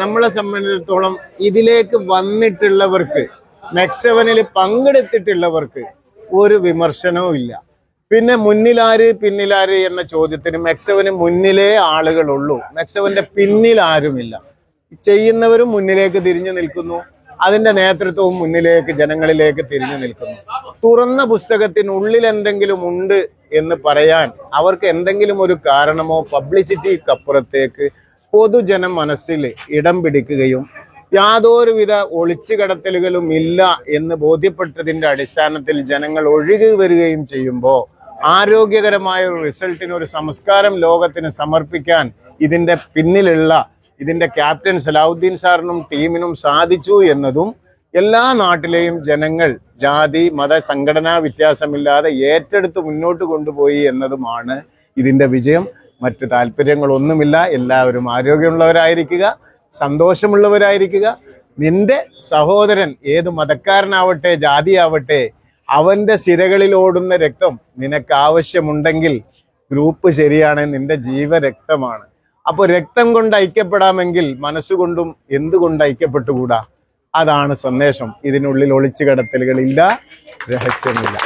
നമ്മളെ സംബന്ധിച്ചിടത്തോളം ഇതിലേക്ക് വന്നിട്ടുള്ളവർക്ക്, മെക്സവനിൽ പങ്കെടുത്തിട്ടുള്ളവർക്ക് ഒരു വിമർശനവും ഇല്ല. പിന്നെ മുന്നിലാര് പിന്നിലാര് എന്ന ചോദ്യത്തിന് മെക്സവന് മുന്നിലേ ആളുകളുള്ളൂ, മെക്സവന്റെ പിന്നിൽ ആരുമില്ല. ചെയ്യുന്നവരും മുന്നിലേക്ക് തിരിഞ്ഞു നിൽക്കുന്നു, അതിന്റെ നേതൃത്വവും മുന്നിലേക്ക് ജനങ്ങളിലേക്ക് തിരിഞ്ഞു നിൽക്കുന്നു. തുറന്ന പുസ്തകത്തിനുള്ളിൽ എന്തെങ്കിലും ഉണ്ട് എന്ന് പറയാൻ അവർക്ക് എന്തെങ്കിലും ഒരു കാരണമോ പബ്ലിസിറ്റിക്കപ്പുറത്തേക്ക് പൊതുജന മനസ്സിൽ ഇടം പിടിക്കുകയും യാതൊരുവിധ ഒളിച്ചുകടത്തലുകളും ഇല്ല എന്ന് ബോധ്യപ്പെട്ടതിന്റെ അടിസ്ഥാനത്തിൽ ജനങ്ങൾ ഒഴുകി വരികയും ചെയ്യുമ്പോൾ ആരോഗ്യകരമായ ഒരു റിസൾട്ടിന്, ഒരു സംസ്കാരം ലോകത്തിന് സമർപ്പിക്കാൻ ഇതിന്റെ ക്യാപ്റ്റൻ സലാഹുദ്ദീൻ സാറിനും ടീമിനും സാധിച്ചു എന്നതും എല്ലാ നാട്ടിലെയും ജനങ്ങൾ ജാതി മത സംഘടനാ വ്യത്യാസമില്ലാതെ ഏറ്റെടുത്ത് മുന്നോട്ട് കൊണ്ടുപോയി എന്നതുമാണ് ഇതിന്റെ വിജയം. മറ്റു താല്പര്യങ്ങളൊന്നുമില്ല. എല്ലാവരും ആരോഗ്യമുള്ളവരായിരിക്കുക, സന്തോഷമുള്ളവരായിരിക്കുക. നിന്റെ സഹോദരൻ ഏത് മതക്കാരനാവട്ടെ ജാതിയാവട്ടെ, അവന്റെ സിരകളിൽ ഓടുന്ന രക്തം നിനക്ക് ആവശ്യമുണ്ടെങ്കിൽ ഗ്രൂപ്പ് ശരിയാണ്, നിന്റെ ജീവരക്തമാണ്. അപ്പോൾ രക്തം കൊണ്ട് ഐക്യപ്പെടാമെങ്കിൽ മനസ്സുകൊണ്ടും എന്തുകൊണ്ട് ഐക്യപ്പെട്ടുകൂടാ? അതാണ് സന്ദേശം. ഇതിനുള്ളിൽ ഒളിച്ചു കടത്തലുകളില്ല, രഹസ്യമില്ല.